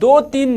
2-3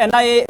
NIA,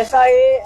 SIA,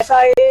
SIA,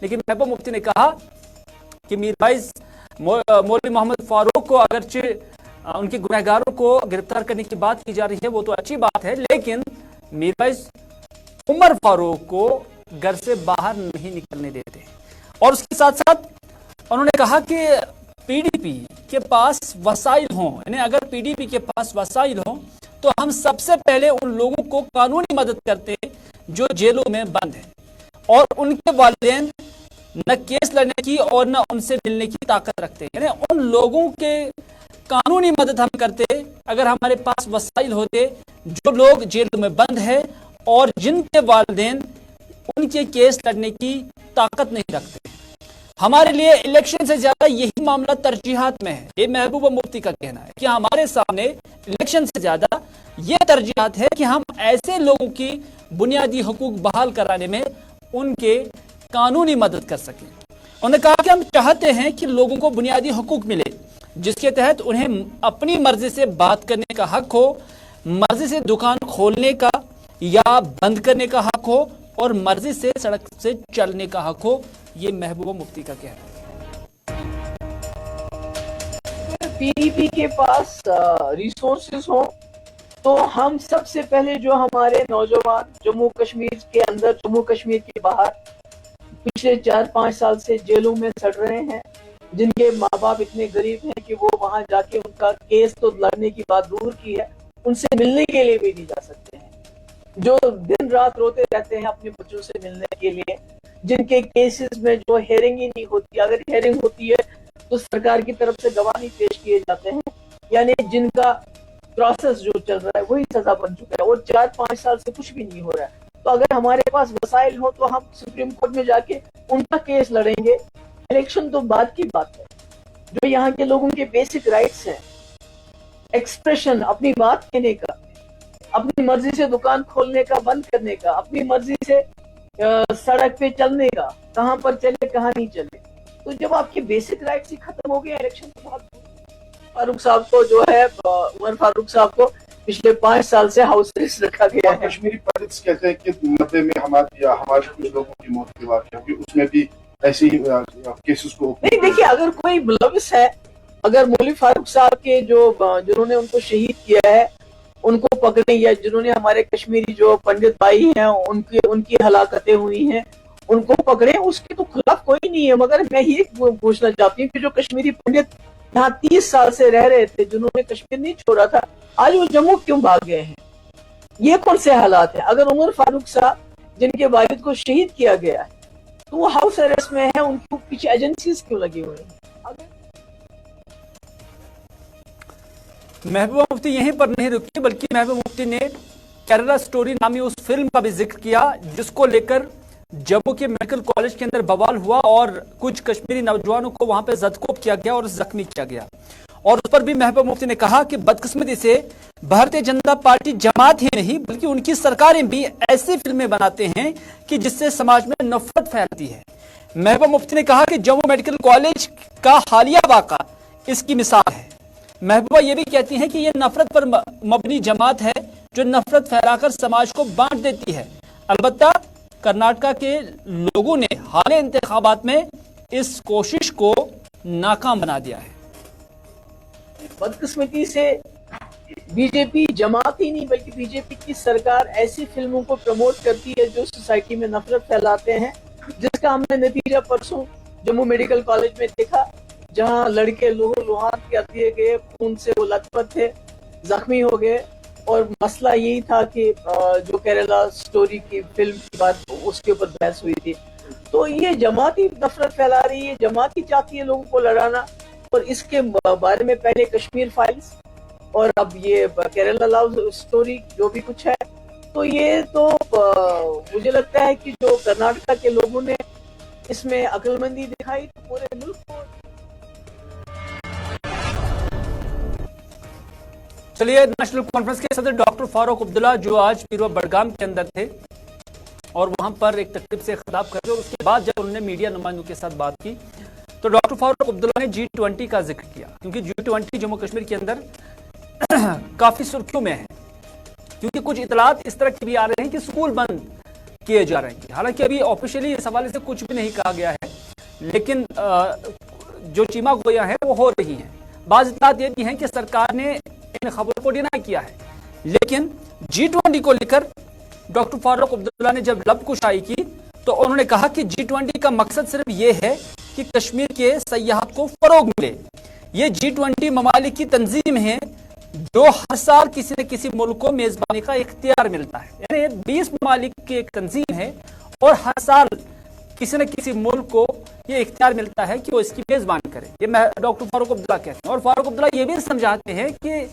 لیکن محبوبہ مفتی نے کہا کہ میرواعظ مولوی محمد فاروق کو اگرچہ ان کے گنہگاروں کو گرفتار کرنے کی بات کی جا رہی ہے وہ تو اچھی بات ہے، لیکن میرواعظ عمر فاروق کو گھر سے باہر نہیں نکلنے دیتے۔ اور اس کے ساتھ ساتھ انہوں نے کہا کہ پی ڈی پی کے پاس وسائل ہوں، یعنی اگر پی ڈی پی کے پاس وسائل ہوں تو ہم سب سے پہلے ان لوگوں کو قانونی مدد کرتے ہیں جو جیلوں میں بند ہیں، اور ان کے والدین نہ کیس لڑنے کی اور نہ ان سے ملنے کی طاقت رکھتے ہیں، یعنی ان لوگوں کے قانونی مدد ہم کرتے اگر ہمارے پاس وسائل ہوتے جو لوگ جیلوں میں بند ہیں اور جن کے والدین ان کے کیس لڑنے کی طاقت نہیں رکھتے۔ ہمارے لیے الیکشن سے زیادہ یہی معاملہ ترجیحات میں ہے، یہ محبوبہ مفتی کا کہنا ہے کہ ہمارے سامنے الیکشن سے زیادہ یہ ترجیحات ہے کہ ہم ایسے لوگوں کی بنیادی حقوق بحال کرانے میں ان کے قانونی مدد کر سکیں۔ انہوں نے کہا کہ ہم چاہتے ہیں کہ لوگوں کو بنیادی حقوق ملے جس کے تحت انہیں اپنی مرضی سے بات کرنے کا حق ہو، مرضی سے دکان کھولنے کا یا بند کرنے کا حق ہو، اور مرضی سے سڑک سے چلنے کا حق ہو۔ یہ محبوبہ مفتی کا کہنا ہے۔ پی ڈی پی کے پاس ریسورسز ہوں تو ہم سب سے پہلے جو ہمارے نوجوان جموں کشمیر کے اندر، جموں کشمیر کے باہر پچھلے 4-5 سال سے جیلوں میں سڑ رہے ہیں، جن کے ماں باپ اتنے غریب ہیں کہ وہ وہاں جا کے ان کا کیس تو لڑنے کی بات دور کی ہے، ان سے ملنے کے لیے بھی نہیں جا سکتے ہیں، جو دن رات روتے رہتے ہیں اپنے بچوں سے ملنے کے لیے، جن کے کیسز میں جو ہیئرنگ ہی نہیں ہوتی، اگر ہیئرنگ ہوتی ہے تو سرکار کی طرف سے گواہ نہیں پیش کیے جاتے ہیں، یعنی جن کا پروسیس جو چل رہا ہے وہی سزا بن چکا ہے، اور 4-5 سال سے کچھ بھی نہیں ہو رہا ہے۔ تو اگر ہمارے پاس وسائل ہو تو ہم سپریم کورٹ میں جا کے ان کا کیس لڑیں گے۔ الیکشن تو بعد کی بات ہے، جو یہاں کے لوگوں کے بیسک رائٹس ہیں، ایکسپریشن، اپنی بات کہنے کا، اپنی مرضی سے دکان کھولنے کا، بند کرنے کا، اپنی مرضی سے سڑک پہ چلنے کا، کہاں پر چلے کہاں نہیں چلے، تو جب آپ کے بیسک رائٹس ہی ختم ہو گئے، الیکشن تو بہت فاروق صاحب کو جو ہے، عمر فاروق صاحب کو پچھلے 5 سال سے ہاؤس ارسٹ رکھا گیا ہے۔ کشمیری پنڈتس کہتے ہیں کہ 90 میں ہمارے کچھ لوگوں کی موت کے واقع ہوگی، اس میں بھی ایسے ہی کیسز کو نہیں، دیکھیے اگر کوئی ملوث ہے، اگر مولوی فاروق صاحب کے جنہوں نے ان کو شہید کیا ہے ان کو پکڑیں، یا جنہوں نے ہمارے کشمیری جو پنڈت بھائی ہیں ان کی ہلاکتیں ہوئی ہیں ان کو پکڑیں، اس کے تو خلاف کوئی نہیں ہے، مگر میں یہ پوچھنا چاہتی ہوں کہ جو کشمیری پنڈت یہاں 30 سال سے رہ رہے تھے، جنہوں نے کشمیر نہیں چھوڑا تھا، آج وہ جموں کیوں بھاگ گئے ہیں؟ یہ کون سے حالات ہیں؟ اگر عمر فاروق صاحب جن کے والد کو شہید کیا گیا ہے تو وہ ہاؤس ارسٹ میں ہے، ان کے پیچھے ایجنسیز کیوں لگی ہوئی ہیں؟ محبوبہ مفتی یہیں پر نہیں رکی، بلکہ محبوبہ مفتی نے کیرلا سٹوری نامی اس فلم کا بھی ذکر کیا جس کو لے کر جموں کے میڈیکل کالج کے اندر بوال ہوا اور کچھ کشمیری نوجوانوں کو وہاں پہ زدکوب کیا گیا اور زخمی کیا گیا، اور اس پر بھی محبوبہ مفتی نے کہا کہ بدقسمتی سے بھارتیہ جنتا پارٹی جماعت ہی نہیں بلکہ ان کی سرکاریں بھی ایسی فلمیں بناتے ہیں کہ جس سے سماج میں نفرت پھیلتی ہے۔ محبوبہ مفتی نے کہا کہ جموں میڈیکل کالج کا حالیہ واقعہ اس کی مثال ہے۔ محبوبہ یہ بھی کہتی ہیں کہ یہ نفرت پر مبنی جماعت ہے جو نفرت پھیلا کر سماج کو بانٹ دیتی ہے۔ البتہ کرناٹکا کے لوگوں نے حالیہ انتخابات میں اس کوشش کو ناکام بنا دیا ہے۔ بدقسمتی سے بی جے پی جماعت ہی نہیں بلکہ بی جے پی کی سرکار ایسی فلموں کو پروموٹ کرتی ہے جو سوسائٹی میں نفرت پھیلاتے ہیں، جس کا ہم نے نتیجہ پرسوں جموں میڈیکل کالج میں دیکھا، جہاں لڑکے لہو لہان کر دیے گئے، خون سے وہ لت پت تھے، زخمی ہو گئے، اور مسئلہ یہی تھا کہ جو کیرلا سٹوری کی فلم کی بات اس کے اوپر بحث ہوئی تھی۔ تو یہ جماعت ہی نفرت پھیلا رہی ہے، جماعت ہی چاہتی ہے لوگوں کو لڑانا، اور اس کے بارے میں پہلے کشمیر فائلز اور اب یہ کیرلا لو سٹوری جو بھی کچھ ہے، تو یہ تو مجھے لگتا ہے کہ جو کرناٹکا کے لوگوں نے اس میں عقل مندی دکھائی تو پورے ملک کو۔ چلیے، نیشنل کانفرنس کے صدر ڈاکٹر فاروق عبداللہ جو آج پیروا بڑگام کے اندر تھے اور وہاں پر ایک تقریب سے خطاب کر رہے، اور اس کے بعد جب انہوں نے میڈیا نمائندوں کے ساتھ بات کی تو ڈاکٹر فاروق عبداللہ نے G20 کا ذکر کیا، کیونکہ G20 جموں کشمیر کے اندر کافی سرخیوں میں ہے، کیونکہ کچھ اطلاعات اس طرح کی بھی آ رہے ہیں کہ سکول بند کیے جا رہے ہیں. حالانکہ ابھی آفیشیلی اس حوالے سے کچھ بھی نہیں کہا گیا ہے، لیکن جو چیما گویا ہیں وہ ہو رہی ہیں. بعض اطلاعات یہ بھی ہیں کہ سرکار نے ان خبروں کو ڈینائی کیا ہے، لیکن G20 کو لے کر ڈاکٹر فاروق عبداللہ نے جب لب کشائی کی تو انہوں نے کہا کہ G20 کا مقصد صرف یہ ہے کہ کشمیر کے سیاحت کو فروغ ملے. یہ G20 ممالک کی تنظیم ہے جو ہر سال کسی نہ کسی ملک کو میزبانی کا اختیار ملتا ہے. یعنی 20 ممالک کی ایک تنظیم ہے اور ہر سال کسی نہ کسی ملک کو یہ اختیار ملتا ہے کہ وہ اس کی میزبانی کرے. یہ ڈاکٹر فاروق عبداللہ کہتے ہیں، اور فاروق عبداللہ یہ بھی سمجھاتے ہیں کہ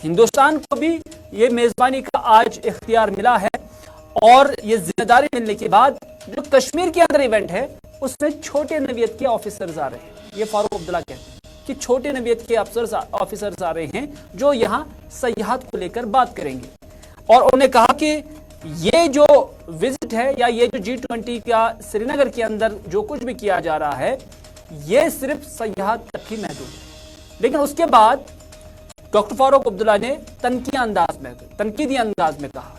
ہندوستان کو بھی یہ میزبانی کا آج اختیار ملا ہے، اور یہ ذمہ داری ملنے کے بعد جو کشمیر کے اندر ایونٹ ہے اس میں چھوٹے نوعیت کے آفیسرز آ رہے ہیں. یہ فاروق عبداللہ کہتے ہیں کہ چھوٹے نوعیت کے آفیسرز آ رہے ہیں جو یہاں سیاحت کو لے کر بات کریں گے. اور انہوں نے کہا کہ یہ جو وزٹ ہے یا یہ جو G20 کا سری نگر کے اندر جو کچھ بھی کیا جا رہا ہے یہ صرف سیاحت تک ہی محدود ہے. لیکن اس کے بعد ڈاکٹر فاروق عبداللہ نے تنقیدی انداز میں کہا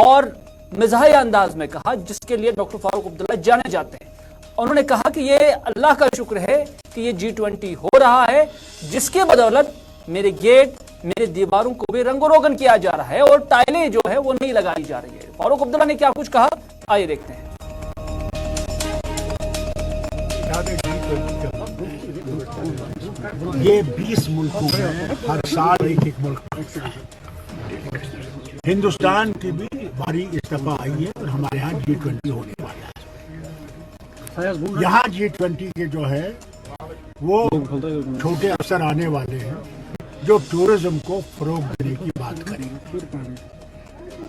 اور مزاحیہ انداز میں کہا، جس کے لیے ڈاکٹر فاروق عبداللہ جانے جاتے ہیں. انہوں نے کہا کہ یہ اللہ کا شکر ہے کہ یہ G20 ہو رہا ہے، جس کے بدولت میرے گیٹ میرے دیواروں کو بھی رنگ و روگن کیا جا رہا ہے اور ٹائلیں جو ہے وہ نہیں لگائی جا رہی ہے. فاروق عبداللہ نے کیا کچھ کہا، آئیے دیکھتے ہیں. یہ 20 ملکوں میں ہر سال ایک ملک، ہندوستان کی بھی باری اس دفعہ آئی ہے اور ہمارے یہاں G20 ہونے والا ہے. یہاں G20 کے جو ہے وہ چھوٹے افسر آنے والے ہیں جو ٹورزم کو فروغ دینے کی بات کریں.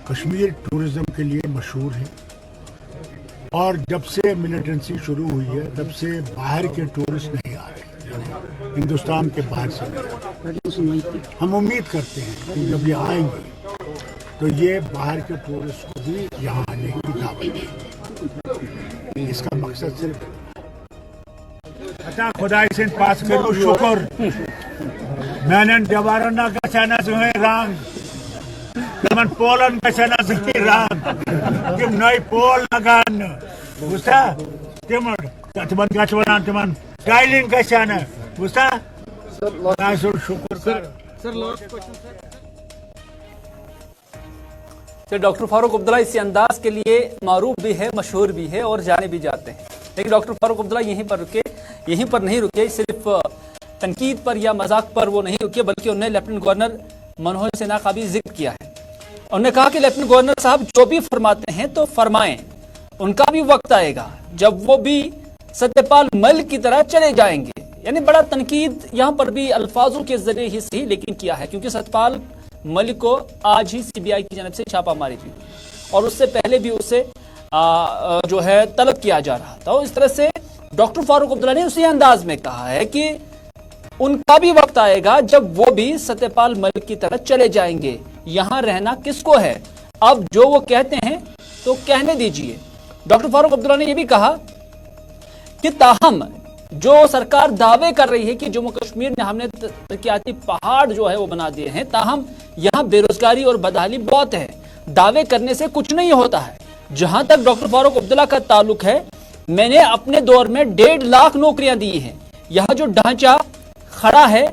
کشمیر ٹورزم کے لیے مشہور ہے اور جب سے ملیٹنسی شروع ہوئی ہے تب سے باہر کے ٹورسٹ نہیں آ رہے، ہندوستان کے باہر سے نہیں. ہم امید کرتے ہیں کہ جب یہ آئیں گے تو یہ باہر کے ٹورسٹ کو بھی یہاں آنے کی دعوت دیں. اس کا مقصد صرف خدا سے پاس کرو شکر میں نے جوارنا کا چانا سوئے رنگ تمن پولن کا چانا سوئے رنگ تم نئی پول لگان بوستا تمن کا چوان تمن ٹائلنگ کا چانا بوستا شکر سر. ڈاکٹر فاروق عبداللہ اسی انداز کے لیے معروف بھی ہے، مشہور بھی ہے اور جانے بھی جاتے ہیں. لیکن ڈاکٹر فاروق عبداللہ یہیں پر نہیں رکے، صرف تنقید پر یا مذاق پر وہ نہیں رکے، بلکہ انہوں نے لیفٹیننٹ گورنر منوج سنہا کا بھی ذکر کیا ہے. انہوں نے کہا کہ لیفٹیننٹ گورنر صاحب جو بھی فرماتے ہیں تو فرمائیں، ان کا بھی وقت آئے گا جب وہ بھی ستیہ پال ملک کی طرح چلے جائیں گے. یعنی بڑا تنقید یہاں پر بھی الفاظوں کے ذریعے ہی صحیح لیکن کیا ہے، کیونکہ ستیہ پال ملک کو آج ہی CBI کی جانب سے چھاپا ماری تھی اور اس سے پہلے بھی اسے جو ہے طلب کیا جا رہا تھا. اس طرح سے ڈاکٹر فاروق عبداللہ نے اسی انداز میں کہا ہے کہ ان کا بھی وقت آئے گا جب وہ بھی ستیہ پال ملک کی طرح چلے جائیں گے. یہاں رہنا کس کو ہے، اب جو وہ کہتے ہیں تو کہنے دیجئے. ڈاکٹر فاروق عبداللہ نے یہ بھی کہا کہ تاہم جو سرکار دعوے کر رہی ہے کہ جموں کشمیر میں ہم نے ترقیاتی پہاڑ جو ہے وہ بنا دیے ہیں، تاہم یہاں بے روزگاری اور بدحالی بہت ہے. دعوے کرنے سے کچھ نہیں ہوتا ہے. جہاں تک ڈاکٹر فاروق عبداللہ کا تعلق ہے، میں نے اپنے دور میں 1.5 لاکھ نوکریاں دی ہیں. یہاں جو ڈھانچہ کھڑا ہے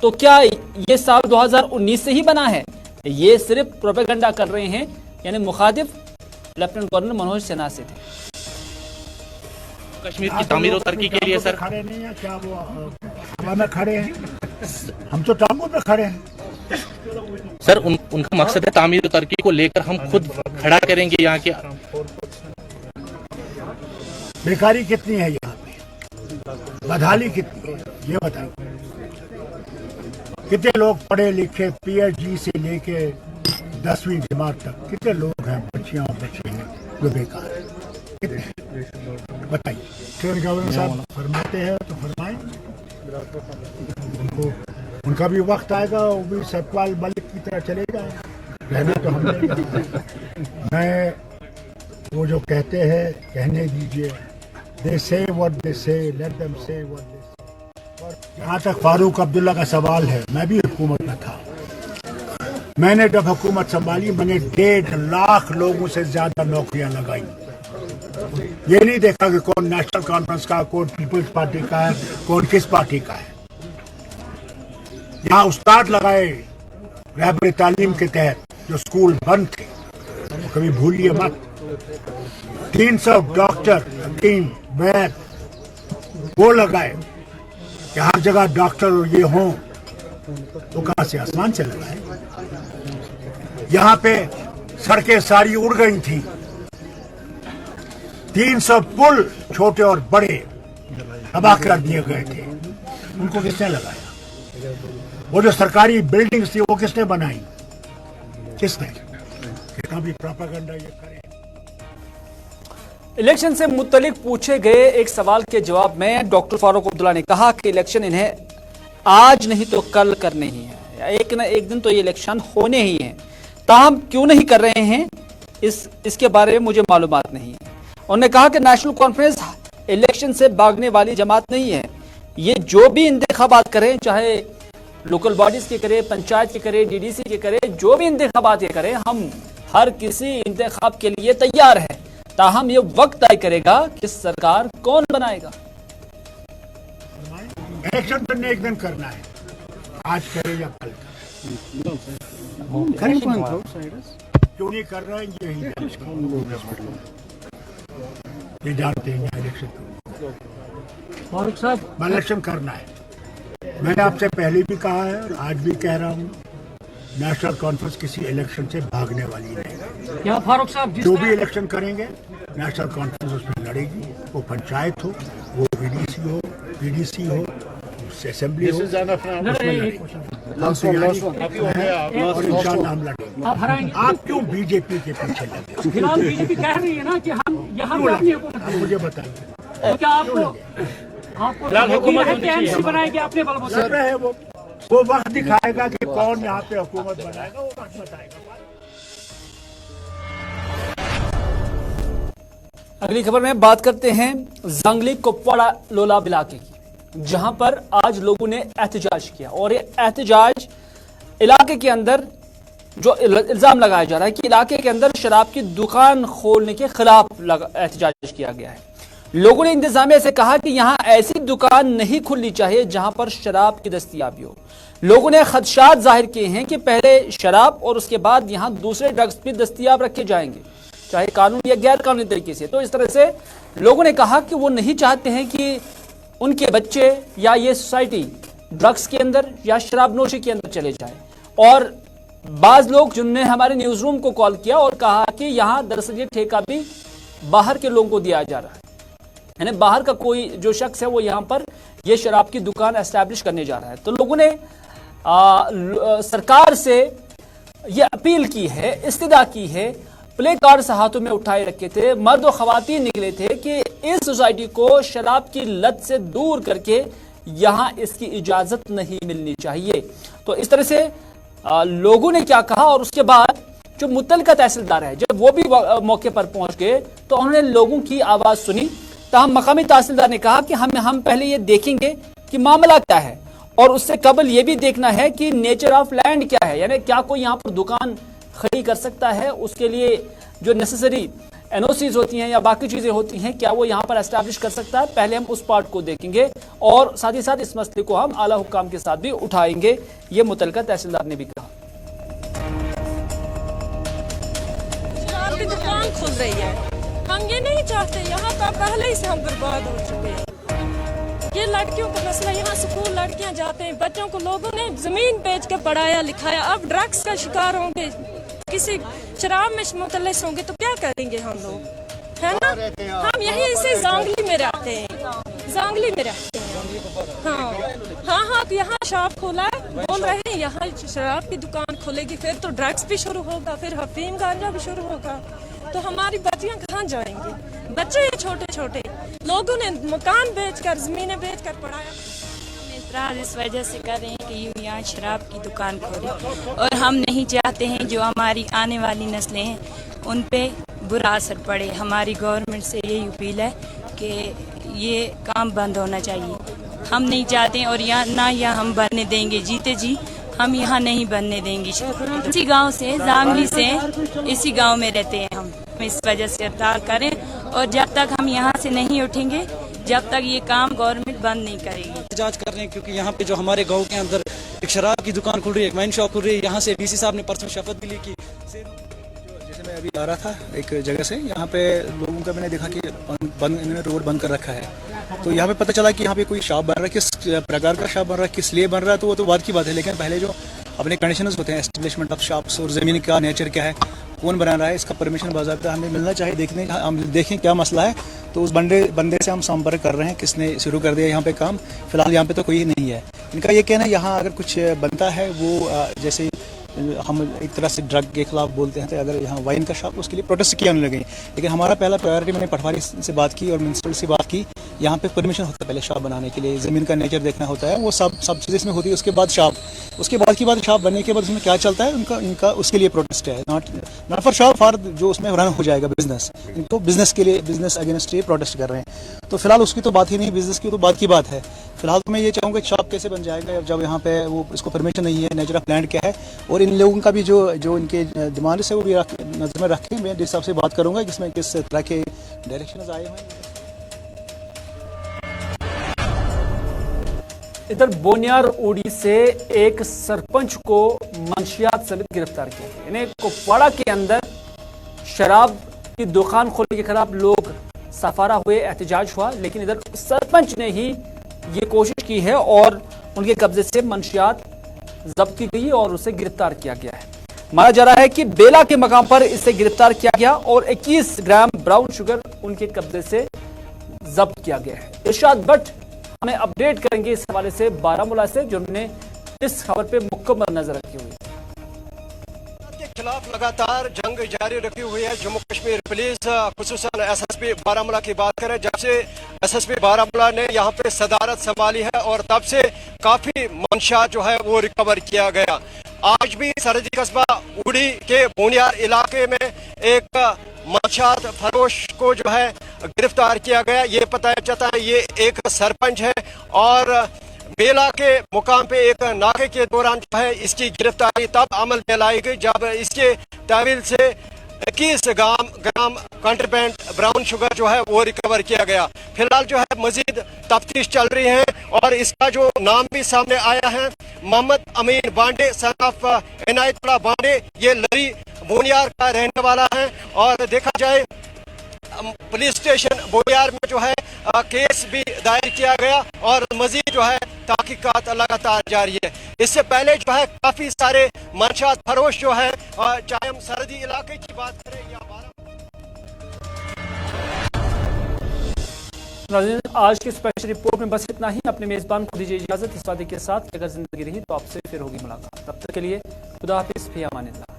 تو کیا یہ سال 2019 سے ہی بنا ہے؟ یہ صرف پروپیگنڈا کر رہے ہیں. یعنی مخاطب لیفٹیننٹ گورنر منوج سنہا سے تھے. کشمیر کی تعمیر و ترقی کے لیے سر کھڑے نہیں ہیں کیا وہ ہوا میں کھڑے ہیں، ہم تو ٹانگوں پہ کھڑے ہیں. سر ان کا مقصد ہے تعمیر و ترقی کو لے کر ہم خود کھڑا کریں گے. یہاں کے بیکاری کتنی ہے یہاں پہ، بدحالی کتنی ہے یہ بتائیں. کتنے لوگ پڑھے لکھے PhD سے لے کے 10ویں جماعت تک کتنے لوگ ہیں، بچیاں اور بچے ہیں جو بیکار ہیں، کتنے بتائیے. گورنر صاحب فرماتے ہیں تو فرمائیں، ان کا بھی وقت آئے گا، وہ بھی ستیہ پال ملک کی طرح چلے جائیں. رہنے تو ہم نے میں وہ جو کہتے ہیں کہنے دیجئے. They say what they say, let them say what they say. اور جہاں تک فاروق عبداللہ کا سوال ہے، میں بھی حکومت میں تھا میں نے جب حکومت سنبھالی میں نے 1.5 لاکھ لوگوں سے زیادہ نوکریاں لگائی. یہ نہیں دیکھا کہ کون نیشنل کانفرنس کا, کون پیپلز پارٹی کا ہے, کون کس پارٹی کا ہے. یہاں استاد لگائے رہبر تعلیم کے تحت جو اسکول بند تھے, کبھی بھولیے مت. 300 ڈاکٹر, حکیم, وید وہ لگائے کہ ہر جگہ ڈاکٹر یہ ہوں. تو کہاں سے, آسمان سے لگائے. یہاں پہ سڑکیں ساری اڑ گئی تھیں. 300 پل چھوٹے اور بڑے تباہ کر دیے گئے تھے. ان کو کس نے لگایا؟ وہ جو سرکاری بلڈنگز تھی وہ کس نے بنائی؟ کس نے؟ کتنا بھی پروپیگنڈا یہ کرے. الیکشن سے متعلق پوچھے گئے ایک سوال کے جواب میں ڈاکٹر فاروق عبداللہ نے کہا کہ الیکشن انہیں آج نہیں تو کل کرنے ہی ہے, ایک نہ ایک دن تو یہ الیکشن ہونے ہی ہیں. تاہم کیوں نہیں کر رہے ہیں اس کے بارے میں مجھے معلومات نہیں ہے. انہوں نے کہا کہ نیشنل کانفرنس الیکشن سے بھاگنے والی جماعت نہیں ہے. یہ جو بھی انتخابات کریں, چاہے لوکل باڈیز کے کرے, پنچایت کے کرے, ڈی ڈی سی کے کرے, جو بھی انتخابات یہ کرے, ہم ہر کسی انتخاب کے لیے تیار ہیں. تاہم یہ وقت طے کرے گا کہ سرکار کون بنائے گا. الیکشن تو ایک دن کرنا ہے, آج کرے یا کل کرے. کیوں نہیں کر رہے ہیں یہ جانتے ہیں. فاروق صاحب, الیکشن کرنا ہے. میں نے آپ سے پہلے بھی کہا ہے اور آج بھی کہہ رہا ہوں, نیشنل کانفرنس کسی الیکشن سے بھاگنے والی نہیں. کیا فاروق صاحب جو بھی الیکشن کریں گے نیشنل کانفرنس اس میں لڑے گی. وہ پنچایت ہو, وہ وی ڈی سی ہو, پی ڈی سی ہو, اسمبلی ہو, اس میں لڑے گی. ہم تیاری ہیں اور انشاءاللہ ہم لڑیں گے. آپ کیوں بی جے پی کے پیچھے لگے؟ فی الحال بی جے پی کہہ رہی ہے نا کہ ہم یہاں پہ اپنی حکومت آپ مجھے بتائیے کیا آپ کو حکومت ہے کہ ایم سی بنائے گی اپنے بل بوتے سر ہے. وہ وقت دکھائے گا کہ کون یہاں پہ حکومت بنائے گا, وہ وقت بتائے گا. اگلی خبر میں بات کرتے ہیں زنگلی کپواڑہ لولاب علاقے کی, جہاں پر آج لوگوں نے احتجاج کیا. اور یہ احتجاج علاقے کے اندر جو الزام لگایا جا رہا ہے کہ علاقے کے اندر شراب کی دکان کھولنے کے خلاف احتجاج کیا گیا ہے. لوگوں نے انتظامیہ سے کہا کہ یہاں ایسی دکان نہیں کھلنی چاہیے جہاں پر شراب کی دستیابی ہو. لوگوں نے خدشات ظاہر کیے ہیں کہ پہلے شراب اور اس کے بعد یہاں دوسرے ڈرگز بھی دستیاب رکھے جائیں گے, چاہے قانونی یا غیر قانونی طریقے سے. تو اس طرح سے لوگوں نے کہا کہ وہ نہیں چاہتے ہیں کہ ان کے بچے یا یہ سوسائٹی ڈرگز کے اندر یا شراب نوشی کے اندر چلے جائیں. اور بعض لوگ جنہوں نے ہمارے نیوز روم کو کال کیا اور کہا کہ یہاں دراصل یہ ٹھیکہ بھی باہر کے لوگوں کو دیا جا رہا ہے, یعنی باہر کا کوئی جو شخص ہے وہ یہاں پر یہ شراب کی دکان اسٹیبلش کرنے جا رہا ہے. تو لوگوں نے سرکار سے یہ اپیل کی ہے, استدعا کی ہے. پلے کارڈز ہاتھوں میں اٹھائے رکھے تھے, مرد و خواتین نکلے تھے کہ اس سوسائٹی کو شراب کی لت سے دور کر کے یہاں اس کی اجازت نہیں ملنی چاہیے. تو اس طرح سے لوگوں نے کیا کہا. اور اس کے بعد جو متعلقہ تحصیلدار ہے جب وہ بھی موقع پر پہنچ گئے تو انہوں نے لوگوں کی آواز سنی. تاہم مقامی تحصیلدار نے کہا کہ ہم پہلے یہ دیکھیں گے کہ معاملہ کیا ہے, اور اس سے قبل یہ بھی دیکھنا ہے کہ نیچر آف لینڈ کیا ہے, یعنی کیا کوئی یہاں پر دکان کھڑی کر سکتا ہے. اس کے لیے جو نیسیسری این او سیز ہوتی ہیں یا باقی چیزیں ہوتی ہیں, کیا وہ یہاں پر اسٹیبلش کر سکتا ہے. پہلے ہم اس پارٹ کو دیکھیں گے اور ساتھ ہی ساتھ اس مسئلے کو ہم اعلیٰ حکام کے ساتھ بھی اٹھائیں گے, یہ متعلقہ تحصیلدار نے بھی کہا. شراب کی دکان کھل رہی ہے, ہم یہ نہیں چاہتے. یہاں پر پہلے ہی سے ہم برباد ہو چکے ہیں. یہ لڑکیوں کا مسئلہ, یہاں سکول لڑکیاں جاتے ہیں, بچوں کو لوگوں نے زمین بیچ کے پڑھایا لکھایا. اب ڈرگس کا شکار ہوں گے, کسی شراب میں متلص ہوں گے تو کیا کریں گے ہم لوگ, ہے نا. ہم یہی اسی زانگلی میں رہتے ہیں, زانگلی میں رہتے ہیں. ہاں تو یہاں شاپ کھولا ہے, بول رہے ہیں یہاں شراب کی دکان کھلے گی, پھر تو ڈرگس بھی شروع ہوگا, پھر حفیم گانجا بھی شروع ہوگا. تو ہماری بچیاں کہاں جائیں گی؟ بچے چھوٹے چھوٹے, لوگوں نے مکان بیچ کر زمینیں بیچ کر پڑھایا. اعتراض اس وجہ سے کر رہے ہیں کہ یہاں شراب کی دکان کھولے, اور ہم نہیں چاہتے ہیں جو ہماری آنے والی نسلیں ہیں ان پہ برا اثر پڑے. ہماری گورنمنٹ سے یہی اپیل ہے کہ یہ کام بند ہونا چاہیے. ہم نہیں چاہتے ہیں اور نہ ہم بننے دیں گے. جیتے جی ہم یہاں نہیں بننے دیں گے. اسی گاؤں سے زاملی سے اسی گاؤں میں رہتے ہیں ہم اس وجہ سے ہڑتال کریں اور جب تک ہم یہاں سے نہیں اٹھیں گے جب تک یہ کام گورنمنٹ بند نہیں کرے گی. احتجاج کر رہے ہیں کیونکہ یہاں پہ جو ہمارے گاؤں کے اندر ایک شراب کی دکان کھل رہی ہے, ایک وائن شاپ کھل رہی ہے. یہاں سے ڈی سی صاحب نے پرسوں شفت بھی لی کی. جیسے میں ابھی آ رہا تھا ایک جگہ سے, یہاں پہ لوگوں کا میں نے دیکھا کہ انہوں نے روڈ بند کر رکھا ہے. تو یہاں پہ پتہ چلا کہ یہاں پہ کوئی شاپ بن رہا ہے, کس پرکار کا شاپ بن رہا ہے, کس لیے بن رہا ہے, تو وہ تو بات کی بات ہے. لیکن پہلے جو اپنے کنڈیشنز ہوتے ہیں اسٹیبلشمنٹ آف شاپس اور زمین کا نیچر کیا ہے, کون بنا رہا ہے, اس کا پرمیشن باضابطہ ہمیں ملنا چاہیے. ہم دیکھیں کیا مسئلہ ہے. تو اس بندے سے ہم سمپرک کر رہے ہیں, کس نے شروع کر دیا یہاں پہ کام. فی الحال یہاں پہ تو کوئی نہیں ہے. ان کا یہ کہنا ہے یہاں اگر کچھ بنتا ہے وہ جیسے ہم ایک طرح سے ڈرگ کے خلاف بولتے ہیں, تو اگر یہاں وائن کا شاپ اس کے لیے پروٹیسٹ کیا ہونے لگے. لیکن ہمارا پہلا پرائیورٹی, میں نے پٹواری سے بات کی اور میونسپل سے بات کی, یہاں پہ پرمیشن ہوتا ہے پہلے شاپ بنانے کے لیے, زمین کا نیچر دیکھنا ہوتا ہے, وہ سب چیزیں اس میں ہوتی ہے. اس کے بعد شاپ, اس کے بعد کی بات شاپ بننے کے بعد اس میں کیا چلتا ہے ان کا اس کے لیے پروٹیسٹ ہے. ناٹ فار شاپ, فار جو اس میں رن ہو جائے گا بزنس. ان کو بزنس کے لیے, بزنس اگینسٹ یہ پروٹیسٹ کر رہے ہیں. تو فی الحال اس کی تو بات ہی نہیں, بزنس کی تو بات کی بات ہے. فی الحال تو میں یہ چاہوں گا کہ شاپ کیسے بن جائے گا جب یہاں پہ وہ اس کو پرمیشن نہیں ہے, نیچر آف لینڈ کیا ہے. اور ان لوگوں کا بھی جو ان کے ڈیمانڈس ہے وہ بھی نظر میں رکھیں. میں جس حساب سے بات کروں گا کہ اس میں کس طرح کے ڈائریکشنز آئے ہوئے ہیں. ادھر بونیار اوڑی سے ایک سرپنچ کو منشیات سمیت گرفتار کیا گیا. انہیں کپواڑہ کے اندر شراب کی دکان کھولنے کے خلاف لوگ سفارہ ہوئے, احتجاج ہوا, لیکن ادھر سرپنچ نے ہی یہ کوشش کی ہے اور ان کے قبضے سے منشیات ضبط کی گئی اور اسے گرفتار کیا گیا ہے. مانا جا رہا ہے کہ بیلا کے مقام پر اسے گرفتار کیا گیا اور 21 گرام براؤن شوگر ان کے قبضے سے ضبط کیا گیا ہے. ارشاد بٹ ہمیں اپڈیٹ کریں گے اس حوالے سے بارامولہ سے, جو نے اس خبر پہ مکمل نظر رکھی ہوئی ہے. کے خلاف لگاتار جنگ جاری رکھی ہوئی ہے جموں کشمیر پولیس, خصوصاً ایس ایس پی بارامولہ کی بات کریں. جب سے ایس ایس پی بارامولہ نے یہاں پہ صدارت سنبھالی ہے اور تب سے کافی منشیات جو ہے وہ ریکور کیا گیا. آج بھی سرحدی قصبہ اوڑی کے بونیار علاقے میں ایک منشیات فروش کو جو ہے گرفتار کیا گیا. یہ پتہ چلتا ہے یہ ایک سرپنچ ہے اور بیلا کے مقام پہ ایک ناکے کے دوران جو ہے اس کی گرفتاری تب عمل میں لائی گئی جب اس کے تحویل سے 21 گرام کنٹربینڈ براؤن شوگر جو ہے وہ ریکور کیا گیا. فی الحال جو ہے مزید تفتیش چل رہی ہے اور اس کا جو نام بھی سامنے آیا ہے محمد امین بانڈے سن آف عنایت اللہ بانڈے, یہ لری بونیار کا رہنے والا ہے. اور دیکھا جائے پولیس اسٹیشن بونیار میں جو ہے کیس بھی دائر کیا گیا اور مزید جو ہے تحقیقات لگاتار جاری ہے. اس سے پہلے جو ہے کافی سارے منشیات فروش جو ہے, چاہے ہم سرحدی علاقے کی بات کریں یا ناظرین, آج کی اسپیشل رپورٹ میں بس اتنا ہی. اپنے میزبان کو دیجیے اجازت اس وعدے کے ساتھ کہ اگر زندگی رہی تو آپ سے پھر ہوگی ملاقات. تب تک کے لیے خدا حافظ, فی امان اللہ.